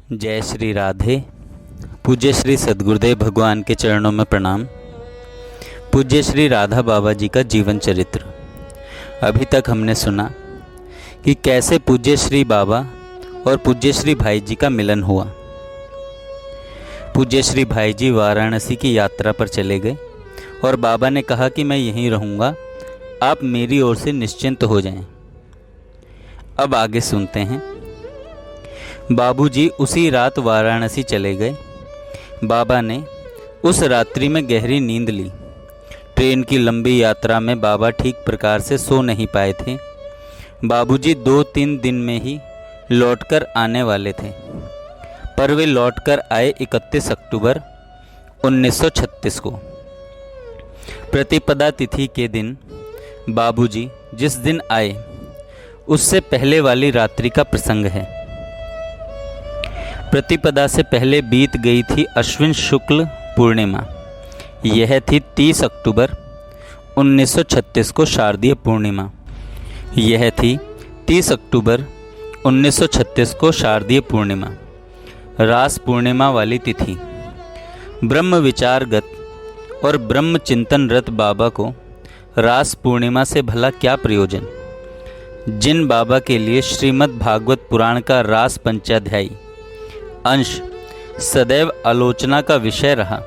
जय श्री राधे। पूज्य श्री सद्गुरुदेव भगवान के चरणों में प्रणाम। पूज्य श्री राधा बाबा जी का जीवन चरित्र। अभी तक हमने सुना कि कैसे पूज्य श्री बाबा और पूज्य श्री भाई जी का मिलन हुआ। पूज्य श्री भाई जी वाराणसी की यात्रा पर चले गए और बाबा ने कहा कि मैं यहीं रहूँगा, आप मेरी ओर से निश्चिंत हो जाएं। अब आगे सुनते हैं। बाबूजी उसी रात वाराणसी चले गए। बाबा ने उस रात्रि में गहरी नींद ली। ट्रेन की लंबी यात्रा में बाबा ठीक प्रकार से सो नहीं पाए थे। बाबूजी 2-3 दिन में ही लौटकर आने वाले थे, पर वे लौटकर आए 31 अक्टूबर 1936 को। प्रतिपदा तिथि के दिन बाबूजी जिस दिन आए उससे पहले वाली रात्रि का प्रसंग है। प्रतिपदा से पहले बीत गई थी अश्विन शुक्ल पूर्णिमा। यह थी 30 अक्टूबर 1936 को शारदीय पूर्णिमा। यह थी 30 अक्टूबर 1936 को शारदीय पूर्णिमा, रास पूर्णिमा वाली तिथि। ब्रह्म विचारगत और ब्रह्म चिंतनरत बाबा को रास पूर्णिमा से भला क्या प्रयोजन। जिन बाबा के लिए श्रीमद् भागवत पुराण का रास पंचाध्यायी अंश सदैव आलोचना का विषय रहा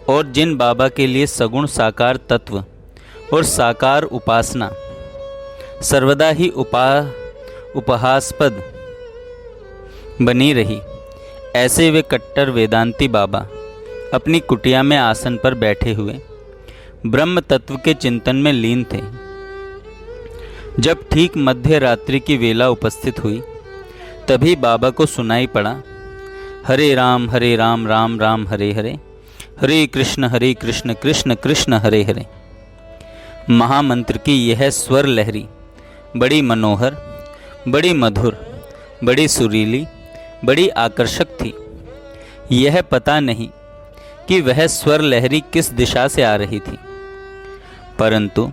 और जिन बाबा के लिए सगुण साकार तत्व और साकार उपासना सर्वदा ही उपहासास्पद बनी रही, ऐसे वे कट्टर वेदांती बाबा अपनी कुटिया में आसन पर बैठे हुए ब्रह्म तत्व के चिंतन में लीन थे। जब ठीक मध्य रात्रि की वेला उपस्थित हुई, तभी बाबा को सुनाई पड़ा, हरे राम राम राम हरे हरे, हरे कृष्ण कृष्ण कृष्ण हरे हरे। महामंत्र की यह स्वर लहरी बड़ी मनोहर, बड़ी मधुर, बड़ी सुरीली, बड़ी आकर्षक थी। यह पता नहीं कि वह स्वर लहरी किस दिशा से आ रही थी, परंतु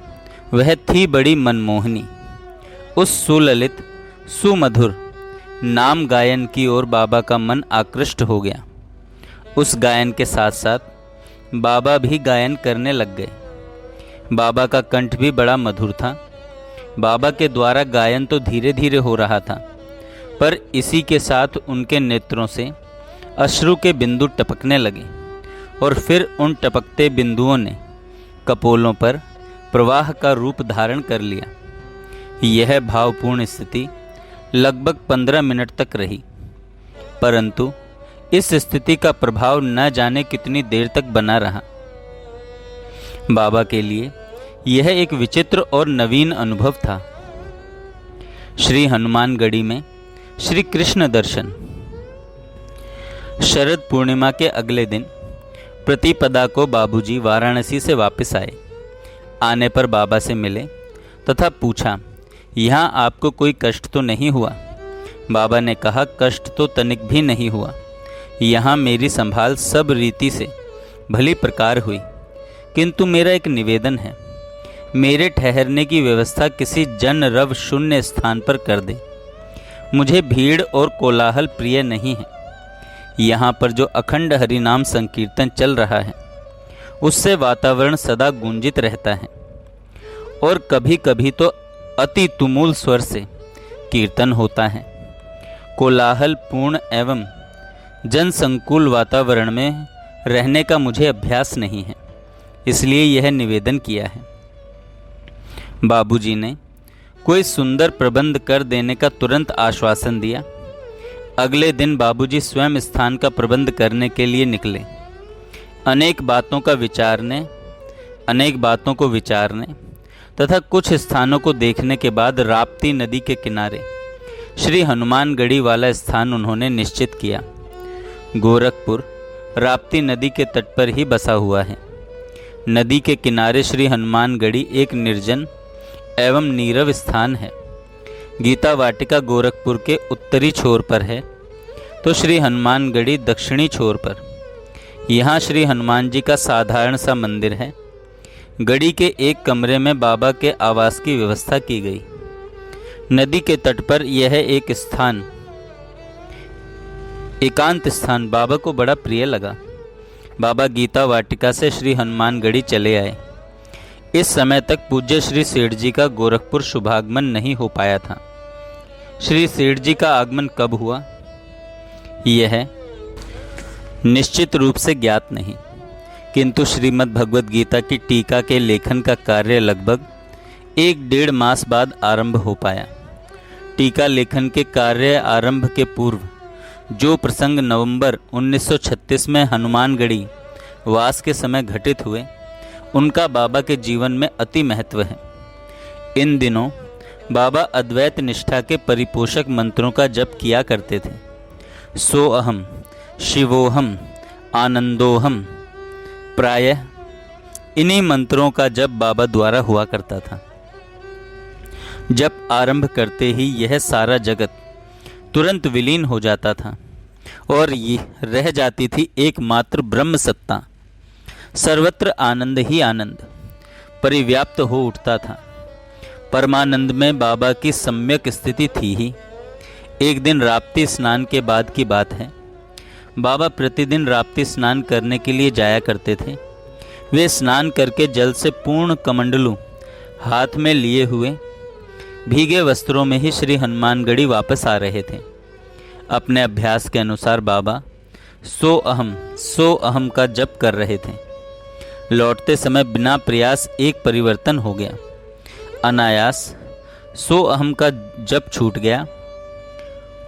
वह थी बड़ी मनमोहनी। उस सुललित सुमधुर नाम गायन की ओर बाबा का मन आकृष्ट हो गया। उस गायन के साथ साथ बाबा भी गायन करने लग गए। बाबा का कंठ भी बड़ा मधुर था। बाबा के द्वारा गायन तो धीरे धीरे हो रहा था, पर इसी के साथ उनके नेत्रों से अश्रु के बिंदु टपकने लगे और फिर उन टपकते बिंदुओं ने कपोलों पर प्रवाह का रूप धारण कर लिया। यह भावपूर्ण स्थिति लगभग 15 मिनट तक रही, परंतु इस स्थिति का प्रभाव न जाने कितनी देर तक बना रहा। बाबा के लिए यह एक विचित्र और नवीन अनुभव था। श्री हनुमानगढ़ी में श्री कृष्ण दर्शन। शरद पूर्णिमा के अगले दिन प्रतिपदा को बाबूजी वाराणसी से वापस आए। आने पर बाबा से मिले तथा पूछा, यहाँ आपको कोई कष्ट तो नहीं हुआ। बाबा ने कहा, कष्ट तो तनिक भी नहीं हुआ। यहाँ मेरी संभाल सब रीति से भली प्रकार हुई, किंतु मेरा एक निवेदन है, मेरे ठहरने की व्यवस्था किसी जन रव शून्य स्थान पर कर दे। मुझे भीड़ और कोलाहल प्रिय नहीं है। यहाँ पर जो अखंड हरिनाम संकीर्तन चल रहा है, उससे वातावरण सदा गूंजित रहता है और कभी कभी तो अति तुमुल स्वर से कीर्तन होता है। कोलाहल पूर्ण एवं जनसंकुल वातावरण में रहने का मुझे अभ्यास नहीं है, इसलिए यह निवेदन किया है। बाबूजी ने कोई सुंदर प्रबंध कर देने का तुरंत आश्वासन दिया। अगले दिन बाबूजी स्वयं स्थान का प्रबंध करने के लिए निकले। अनेक बातों को विचारने तथा कुछ स्थानों को देखने के बाद राप्ती नदी के किनारे श्री हनुमानगढ़ी वाला स्थान उन्होंने निश्चित किया। गोरखपुर राप्ती नदी के तट पर ही बसा हुआ है। नदी के किनारे श्री हनुमानगढ़ी एक निर्जन एवं नीरव स्थान है। गीता वाटिका गोरखपुर के उत्तरी छोर पर है, तो श्री हनुमानगढ़ी दक्षिणी छोर पर। यहाँ श्री हनुमान जी का साधारण सा मंदिर है। गढ़ी के एक कमरे में बाबा के आवास की व्यवस्था की गई। नदी के तट पर यह एक स्थान एकांत स्थान बाबा को बड़ा प्रिय लगा। बाबा गीता वाटिका से श्री हनुमानगढ़ी चले आए। इस समय तक पूज्य श्री सेठ जी का गोरखपुर शुभागमन नहीं हो पाया था। श्री सेठ जी का आगमन कब हुआ, यह निश्चित रूप से ज्ञात नहीं, किंतु श्रीमद् भगवद गीता की टीका के लेखन का कार्य लगभग 1-1.5 मास बाद आरंभ हो पाया। टीका लेखन के कार्य आरंभ के पूर्व जो प्रसंग नवंबर 1936 में हनुमानगढ़ी वास के समय घटित हुए, उनका बाबा के जीवन में अति महत्व है। इन दिनों बाबा अद्वैत निष्ठा के परिपोषक मंत्रों का जप किया करते थे। सो अहम, शिवोहम, आनंदोहम, प्रायः इन्हीं मंत्रों का जप बाबा द्वारा हुआ करता था। जप आरंभ करते ही यह सारा जगत तुरंत विलीन हो जाता था और ये रह जाती थी एकमात्र ब्रह्म सत्ता। सर्वत्र आनंद ही आनंद परिव्याप्त हो उठता था। परमानंद में बाबा की सम्यक स्थिति थी ही। एक दिन राप्ती स्नान के बाद की बात है। बाबा प्रतिदिन राप्ती स्नान करने के लिए जाया करते थे। वे स्नान करके जल से पूर्ण कमंडलू हाथ में लिए हुए भीगे वस्त्रों में ही श्री हनुमानगढ़ी वापस आ रहे थे। अपने अभ्यास के अनुसार बाबा सो अहम का जप कर रहे थे। लौटते समय बिना प्रयास एक परिवर्तन हो गया। अनायास सो अहम का जप छूट गया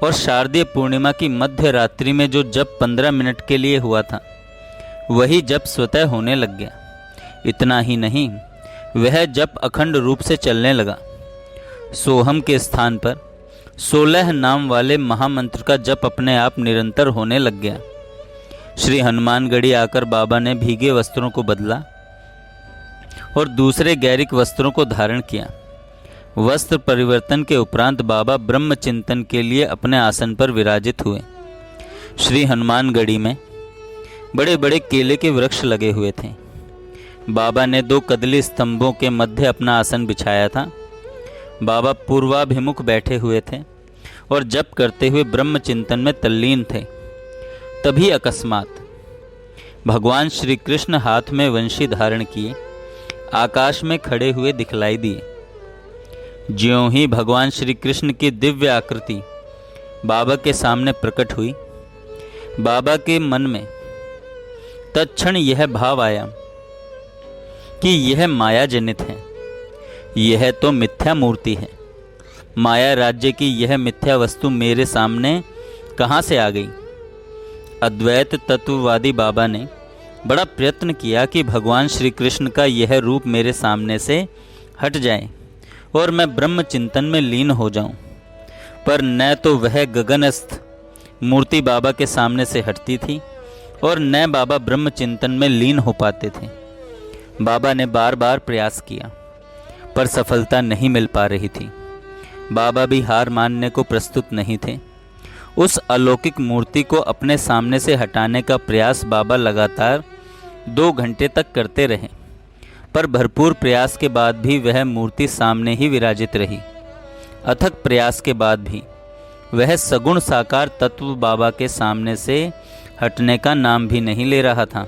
और शारदीय पूर्णिमा की मध्य रात्रि में जो जप 15 मिनट के लिए हुआ था, वही जप स्वतः होने लग गया। इतना ही नहीं, वह जप अखंड रूप से चलने लगा। सोहम के स्थान पर 16 नाम वाले महामंत्र का जप अपने आप निरंतर होने लग गया। श्री हनुमानगढ़ी आकर बाबा ने भीगे वस्त्रों को बदला और दूसरे गैरिक वस्त्रों को धारण किया। वस्त्र परिवर्तन के उपरांत बाबा ब्रह्म चिंतन के लिए अपने आसन पर विराजित हुए। श्री हनुमानगढ़ी में बड़े बड़े केले के वृक्ष लगे हुए थे। बाबा ने 2 कदली स्तंभों के मध्य अपना आसन बिछाया था। बाबा पूर्वाभिमुख बैठे हुए थे और जप करते हुए ब्रह्म चिंतन में तल्लीन थे। तभी अकस्मात भगवान श्री कृष्ण हाथ में वंशी धारण किए आकाश में खड़े हुए दिखलाई दिए। ज्यों ही भगवान श्री कृष्ण की दिव्य आकृति बाबा के सामने प्रकट हुई, बाबा के मन में तत्क्षण यह भाव आया कि यह माया जनित है, यह तो मिथ्या मूर्ति है। माया राज्य की यह मिथ्या वस्तु मेरे सामने कहाँ से आ गई। अद्वैत तत्ववादी बाबा ने बड़ा प्रयत्न किया कि भगवान श्री कृष्ण का यह रूप मेरे सामने से हट जाए और मैं ब्रह्म चिंतन में लीन हो जाऊं, पर न तो वह गगनस्थ मूर्ति बाबा के सामने से हटती थी और न बाबा ब्रह्म चिंतन में लीन हो पाते थे। बाबा ने बार बार प्रयास किया, पर सफलता नहीं मिल पा रही थी। बाबा भी हार मानने को प्रस्तुत नहीं थे। उस अलौकिक मूर्ति को अपने सामने से हटाने का प्रयास बाबा लगातार 2 घंटे तक करते रहे, पर भरपूर प्रयास के बाद भी वह मूर्ति सामने ही विराजित रही। अथक प्रयास के बाद भी वह सगुण साकार तत्व बाबा के सामने से हटने का नाम भी नहीं ले रहा था।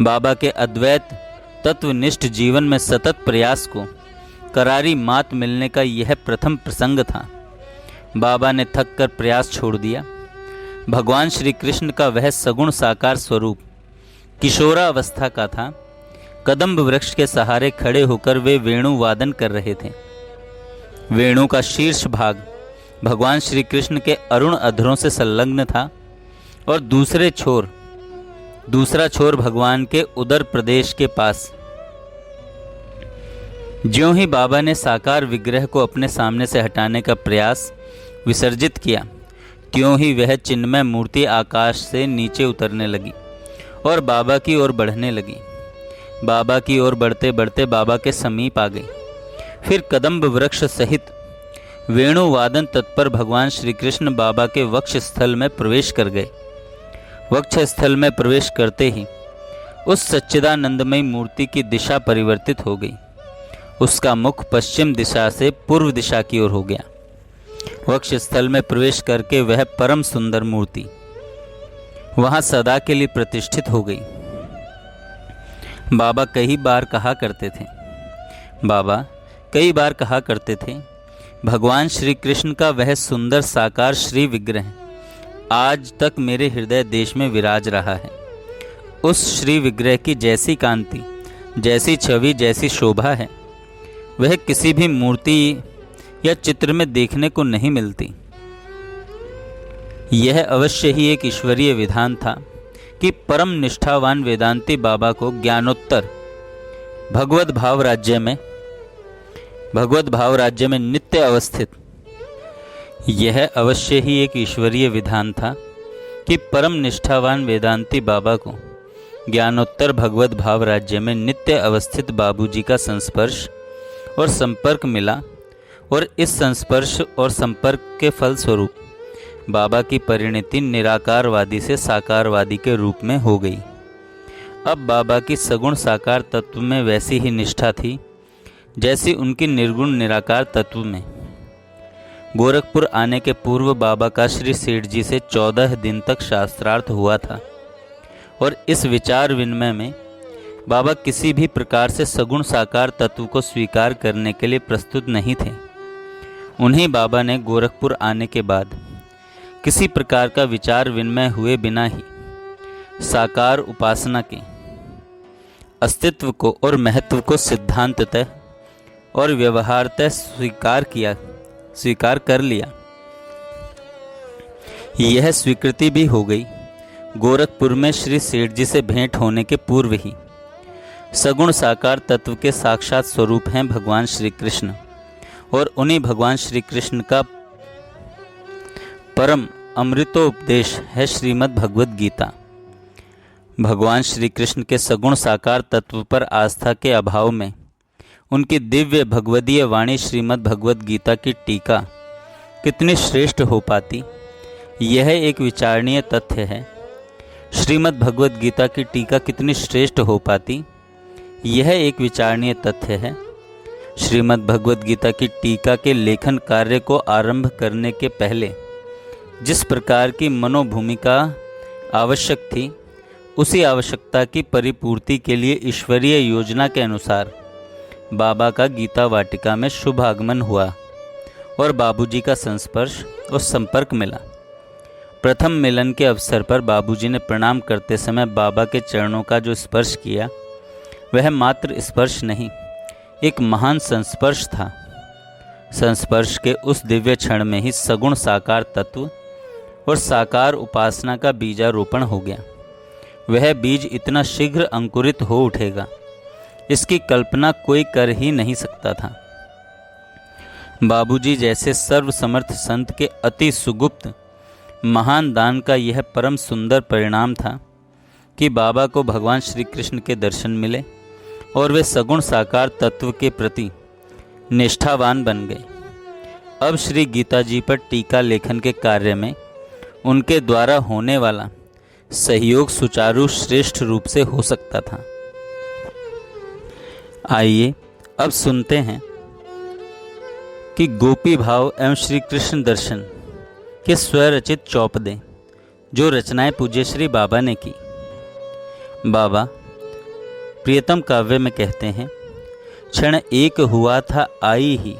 बाबा के अद्वैत तत्वनिष्ठ जीवन में सतत प्रयास को करारी मात मिलने का यह प्रथम प्रसंग था। बाबा ने थक कर प्रयास छोड़ दिया। भगवान श्री कृष्ण का वह सगुण साकार स्वरूप किशोरावस्था का था। कदम्ब वृक्ष के सहारे खड़े होकर वे वेणु वादन कर रहे थे। वेणु का शीर्ष भाग भगवान श्री कृष्ण के अरुण अधरों से संलग्न था और दूसरा छोर भगवान के उदर प्रदेश के पास। ज्यों ही बाबा ने साकार विग्रह को अपने सामने से हटाने का प्रयास विसर्जित किया, त्यों ही वह चिन्मय मूर्ति आकाश से नीचे उतरने लगी और बाबा की ओर बढ़ने लगी। बाबा की ओर बढ़ते बढ़ते बाबा के समीप आ गई। फिर कदम्ब वृक्ष सहित वेणु वादन तत्पर भगवान श्री कृष्ण बाबा के वक्ष स्थल में प्रवेश कर गए। वक्ष स्थल में प्रवेश करते ही उस सच्चिदानंदमयी मूर्ति की दिशा परिवर्तित हो गई। उसका मुख पश्चिम दिशा से पूर्व दिशा की ओर हो गया। वक्ष स्थल में प्रवेश करके वह परम सुंदर मूर्ति वहां सदा के लिए प्रतिष्ठित हो गई। बाबा कई बार कहा करते थे, भगवान श्री कृष्ण का वह सुंदर साकार श्री विग्रह आज तक मेरे हृदय देश में विराज रहा है। उस श्री विग्रह की जैसी कांति, जैसी छवि, जैसी शोभा है, वह किसी भी मूर्ति या चित्र में देखने को नहीं मिलती। यह अवश्य ही एक ईश्वरीय विधान था कि परम निष्ठावान वेदांती बाबा को ज्ञानोत्तर भगवत भाव राज्य में नित्य अवस्थित यह अवश्य ही एक ईश्वरीय विधान था कि परम निष्ठावान वेदांती बाबा को ज्ञानोत्तर भगवत भाव राज्य में नित्य अवस्थित बाबूजी का संस्पर्श और संपर्क मिला, और इस संस्पर्श और संपर्क के फलस्वरूप बाबा की परिणति निराकारवादी से साकारवादी के रूप में हो गई। अब बाबा की सगुण साकार तत्व में वैसी ही निष्ठा थी जैसी उनकी निर्गुण निराकार तत्व में। गोरखपुर आने के पूर्व बाबा का श्री सेठ जी से 14 दिन तक शास्त्रार्थ हुआ था, और इस विचार विनिमय में बाबा किसी भी प्रकार से सगुण साकार तत्व को स्वीकार करने के लिए प्रस्तुत नहीं थे। उन्हीं बाबा ने गोरखपुर आने के बाद किसी प्रकार का विचार विनिमय हुए बिना ही साकार उपासना के अस्तित्व को और महत्व को सिद्धांततः और व्यवहारतः स्वीकार कर लिया। यह स्वीकृति भी हो गई गोरखपुर में श्री सेठ जी से भेंट होने के पूर्व ही। सगुण साकार तत्व के साक्षात स्वरूप हैं भगवान श्री कृष्ण, और उन्हीं भगवान श्री कृष्ण का परम अमृतोपदेश है श्रीमद् भगवद गीता। भगवान श्री कृष्ण के सगुण साकार तत्व पर आस्था के अभाव में उनकी दिव्य भगवदीय वाणी श्रीमद् भगवद गीता की टीका कितनी श्रेष्ठ हो पाती, यह एक विचारणीय तथ्य है। श्रीमद् भगवद गीता की टीका कितनी श्रेष्ठ हो पाती, यह एक विचारणीय तथ्य है। श्रीमद् भगवद गीता की टीका के लेखन कार्य को आरंभ करने के पहले जिस प्रकार की मनोभूमिका आवश्यक थी, उसी आवश्यकता की परिपूर्ति के लिए ईश्वरीय योजना के अनुसार बाबा का गीता वाटिका में शुभ आगमन हुआ और बाबूजी का संस्पर्श और संपर्क मिला। प्रथम मिलन के अवसर पर बाबूजी ने प्रणाम करते समय बाबा के चरणों का जो स्पर्श किया, वह मात्र स्पर्श नहीं, एक महान संस्पर्श था। संस्पर्श के उस दिव्य क्षण में ही सगुण साकार तत्व और साकार उपासना का बीजारोपण हो गया। वह बीज इतना शीघ्र अंकुरित हो उठेगा, इसकी कल्पना कोई कर ही नहीं सकता था। बाबूजी जैसे सर्वसमर्थ संत के अति सुगुप्त महान दान का यह परम सुंदर परिणाम था कि बाबा को भगवान श्री कृष्ण के दर्शन मिले और वे सगुण साकार तत्व के प्रति निष्ठावान बन गए। अब श्री गीता जी पर टीका लेखन के कार्य में उनके द्वारा होने वाला सहयोग सुचारू श्रेष्ठ रूप से हो सकता था। आइए अब सुनते हैं कि गोपी भाव एवं श्री कृष्ण दर्शन के स्वरचित चौपदे जो रचनाएं पूज्य श्री बाबा ने की। बाबा प्रियतम काव्य में कहते हैं, क्षण एक हुआ था आई ही,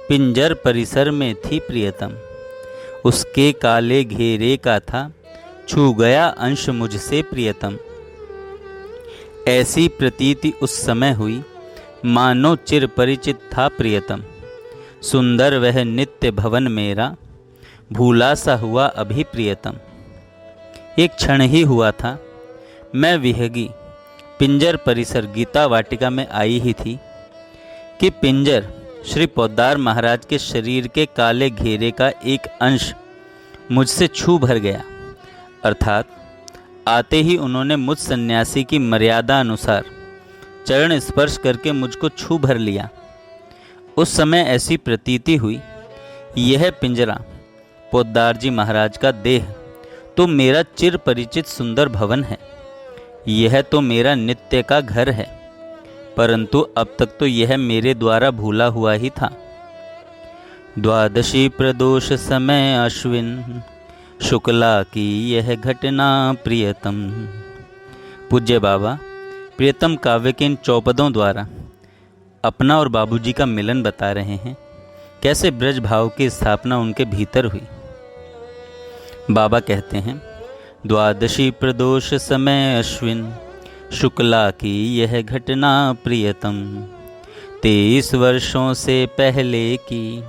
पिंजर परिसर में थी प्रियतम, उसके काले घेरे का था, छू गया अंश मुझसे प्रियतम। ऐसी प्रतीति उस समय हुई, मानो चिर परिचित था प्रियतम, सुंदर वह नित्य भवन मेरा, भूला सा हुआ अभी प्रियतम। एक क्षण ही हुआ था, मैं विहगी पिंजर परिसर गीता वाटिका में आई ही थी कि पिंजर श्री पोद्दार महाराज के शरीर के काले घेरे का एक अंश मुझसे छू भर गया, अर्थात आते ही उन्होंने मुझ सन्यासी की मर्यादा अनुसार चरण स्पर्श करके मुझको छू भर लिया। उस समय ऐसी प्रतीति हुई, यह पिंजरा पोद्दार जी महाराज का देह तो मेरा चिर परिचित सुंदर भवन है, यह तो मेरा नित्य का घर है, परंतु अब तक तो यह मेरे द्वारा भूला हुआ ही था। द्वादशी प्रदोष समय अश्विन शुक्ला की यह घटना प्रियतम। पूज्य बाबा प्रियतम काव्य के इन चौपदों द्वारा अपना और बाबूजी का मिलन बता रहे हैं, कैसे ब्रज भाव की स्थापना उनके भीतर हुई। बाबा कहते हैं, द्वादशी प्रदोष समय अश्विन शुक्ला की यह घटना प्रियतम, 23 वर्षों से पहले की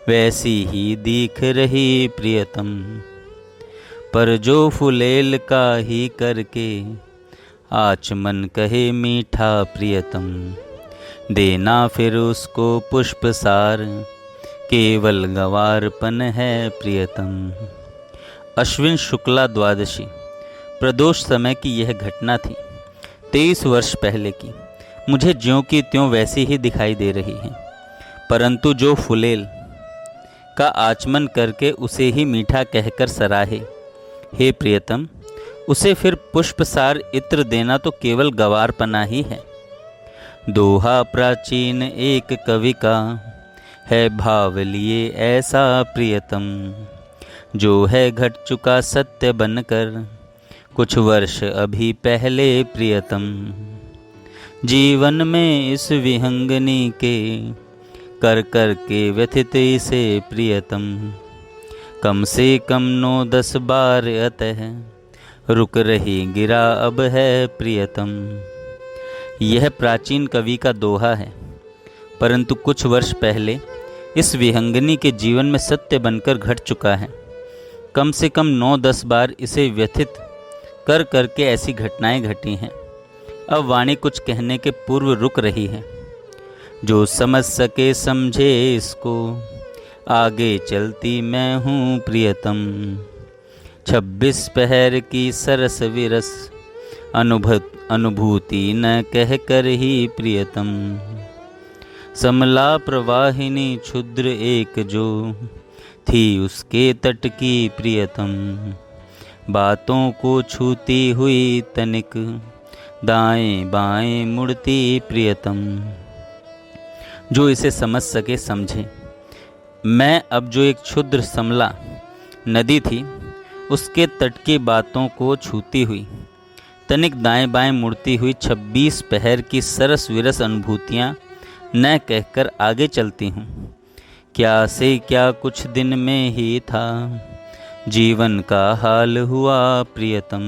वैसी ही दिख रही प्रियतम, पर जो फुलेल का ही करके आचमन कहे मीठा प्रियतम, देना फिर उसको पुष्प सार केवल गंवारपन है प्रियतम। अश्विन शुक्ला द्वादशी प्रदोष समय की यह घटना थी, 23 वर्ष पहले की। मुझे ज्यों की त्यों वैसी ही दिखाई दे रही है, परंतु जो फुलेल का आचमन करके उसे ही मीठा कहकर सराहे हे प्रियतम, उसे फिर पुष्पसार इत्र देना तो केवल गंवारपना ही है। दोहा प्राचीन एक कवि का है भाव लिए ऐसा प्रियतम, जो है घट चुका सत्य बनकर कुछ वर्ष अभी पहले प्रियतम। जीवन में इस विहंगनी के कर कर के व्यथित इसे प्रियतम, कम से कम 9-10 बार अतः रुक रही गिरा अब है प्रियतम। यह प्राचीन कवि का दोहा है, परंतु कुछ वर्ष पहले इस विहंगनी के जीवन में सत्य बनकर घट चुका है। कम से कम 9-10 बार इसे व्यथित कर करके ऐसी घटनाएं घटी हैं। अब वाणी कुछ कहने के पूर्व रुक रही है। जो समझ सके समझे इसको, आगे चलती मैं हूँ प्रियतम। 26 पहर की सरस विरस अनुभूति न कह कर ही प्रियतम। समला प्रवाहिनी क्षुद्र एक जो थी उसके तट की प्रियतम, बातों को छूती हुई तनिक दाएं बाएं मुड़ती प्रियतम। जो इसे समझ सके समझे। मैं अब जो एक क्षुद्र समला नदी थी उसके तट की बातों को छूती हुई तनिक दाएं बाएं मुड़ती हुई 26 पहर की सरस विरस अनुभूतियाँ न कहकर आगे चलती हूँ। क्या से क्या कुछ दिन में ही था जीवन का हाल हुआ प्रियतम,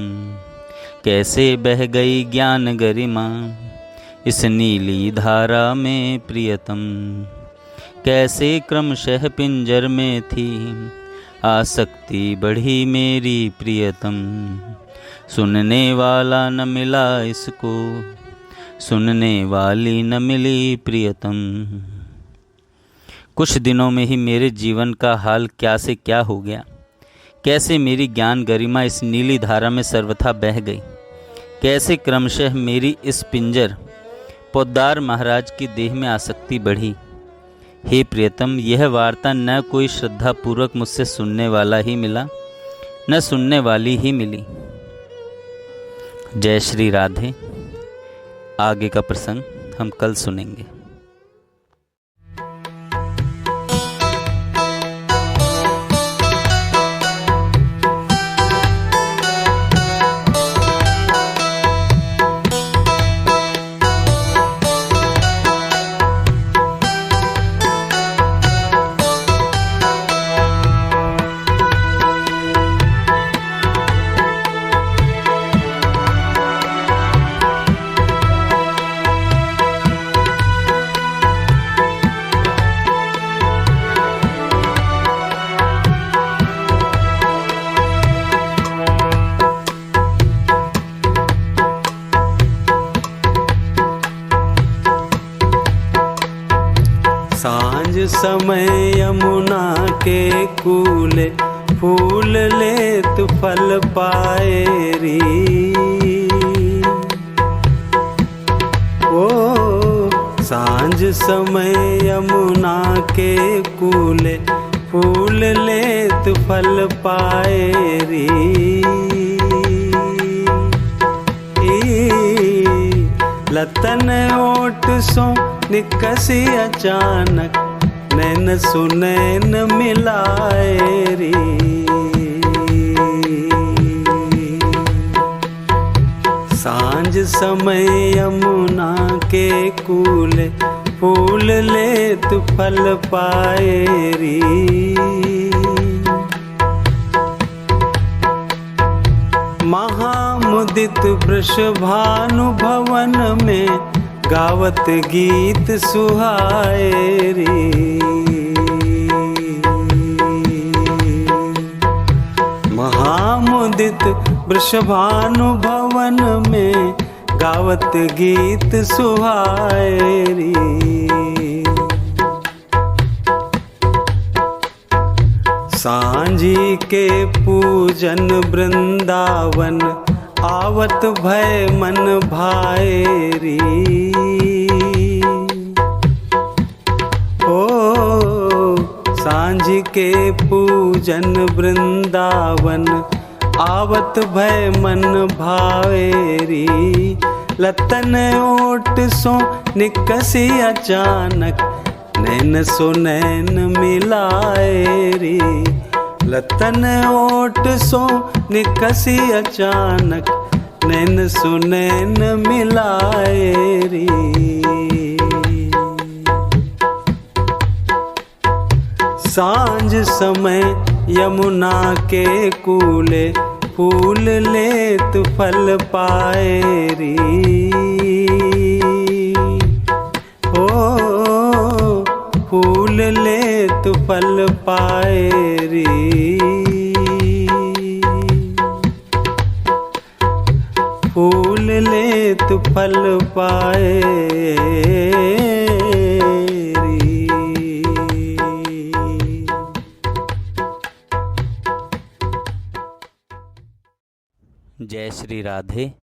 कैसे बह गई ज्ञान गरिमा इस नीली धारा में प्रियतम। कैसे क्रमशः पिंजर में थी आसक्ति बढ़ी मेरी प्रियतम, सुनने वाला न मिला इसको सुनने वाली न मिली प्रियतम। कुछ दिनों में ही मेरे जीवन का हाल क्या से क्या हो गया। कैसे मेरी ज्ञान गरिमा इस नीली धारा में सर्वथा बह गई। कैसे क्रमशः मेरी इस पिंजर पोद्दार महाराज की देह में आसक्ति बढ़ी। हे प्रियतम, यह वार्ता न कोई श्रद्धापूर्वक मुझसे सुनने वाला ही मिला न सुनने वाली ही मिली। जय श्री राधे। आगे का प्रसंग हम कल सुनेंगे। सांझ समय यमुना के कूले फूल लेत फल पाए री। ओ सांझ समय यमुना के कूले फूल लेत फल पाए री। लतन ओट सो निकसी अचानक नैन सुनैन मिलाए री। सांझ समय यमुना के कूले फूल लेत फल पाए री। महामुदित वृषभानु भवन में गावत गीत सुहाए री। महामुदित वृषभानु भवन में गावत गीत सुहाए री। सांझी के पूजन वृंदावन आवत भय मन भाए री। ओ सांझ के पूजन वृंदावन आवत भय मन भावे री। लतन ओट सो निकसी अचानक नैन सुनैन मिलाए री। लतन ओट सो निकसी अचानक नैन सुनैन मिलाए री। सांझ समय यमुना के कूले फूल लेत फल पाए री। ओ फूल लेत फल पाए री। फूल लेत फल पाए री। जय श्री राधे।